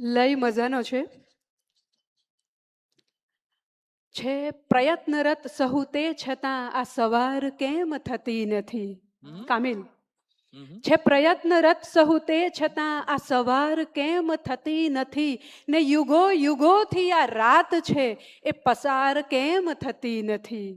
લય મજાનો છે. છે પ્રયત્નરત સહુ તે છતાં આ સવાર કેમ થતી નથી. કામિલ. છે પ્રયત્નરત સહુ તે છતાં આ સવાર કેમ થતી નથી ને યુગો યુગોથી આ રાત છે એ પસાર કેમ થતી નથી.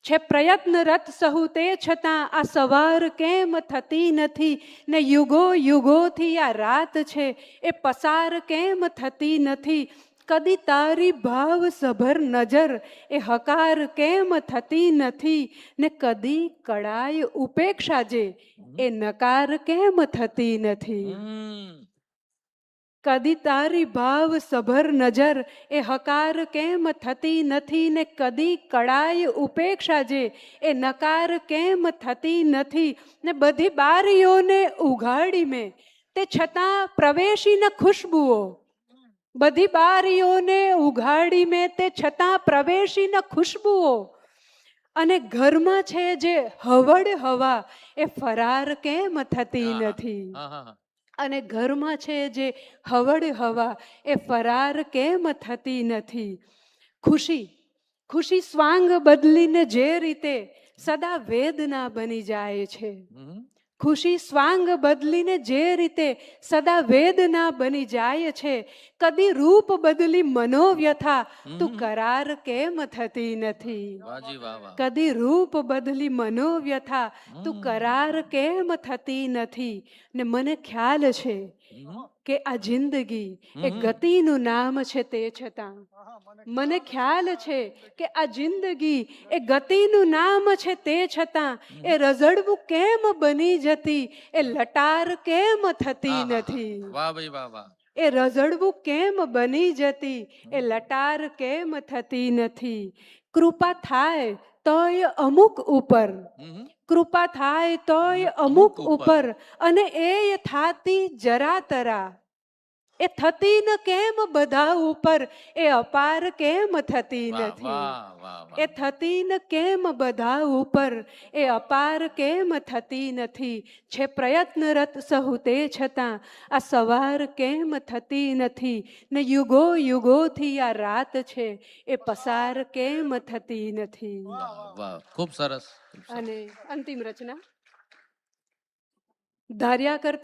છે પ્રયત્નરત સહુ તે છતાં આ સવાર કેમ થતી નથી ને યુગો યુગોથી આ રાત છે એ પસાર કેમ થતી નથી. કદી તારી ભાવ સભર નજર એ હકાર કેમ થતી નથી ને કદી કળાય ઉપેક્ષા જે એ નકાર કેમ થતી નથી. કદી તારી ભાવ સભર નજર એ હકાર કેમ થતી નથી ને કદી કળાય ઉપેક્ષા જે એ નકાર કેમ થતી નથી ને બધી બારીઓને ઉઘાડી મેં તે છતાં પ્રવેશી ન ખુશ્બુઓ. બધી બારીઓને ઉઘાડી મેં તે છતાં પ્રવેશી ન ખુશ્બુઓ અને ઘરમાં છે જે હવડ હવા એ ફરાર કેમ થતી નથી. અને ઘરમાં છે જે હવડ હવા એ ફરાર કેમ થતી નથી. ખુશી ખુશી સ્વાંગ બદલીને જે રીતે સદા વેદના બની જાય છે. ખુશી સ્વાંગ બદલીને જે રીતે સદા વેદના બની જાય છે. કદી રૂપ બદલી મનોવ્યથા તું કરાર કેમ થતી નથી. કદી રૂપ બદલી મનોવ્યથા તું કરાર કેમ થતી નથી. ને મને ખ્યાલ છે કે આ જિંદગી એ ગતિનું નામ છે તે છતાં મને ખ્યાલ છે કે આ જિંદગી એ ગતિનું નામ છે તે છતાં એ રઝળવું કેમ બની જતી એ લટાર કેમ થતી નથી. વાહ ભાઈ વાહ વાહ. એ રઝળવું કેમ બની જતી એ લટાર કેમ થતી નથી. કૃપા થાય તોય અમુક ઉપર કૃપા થાય તોય અમુક ઉપર અને એ થાતી જરા તરા એ થતી ન કેમ બધા ઉપર એ અપાર કેમ થતી નથી. એ થતી ન કેમ બધા ઉપર એ અપાર કેમ થતી નથી. છે પ્રયત્નરત સહુ તે છતાં આ સવાર કેમ થતી નથી ને યુગો યુગોથી આ રાત છે એ પસાર કેમ થતી નથી. ખૂબ સરસ. અને અંતિમ રચના ધાર્યા કરતા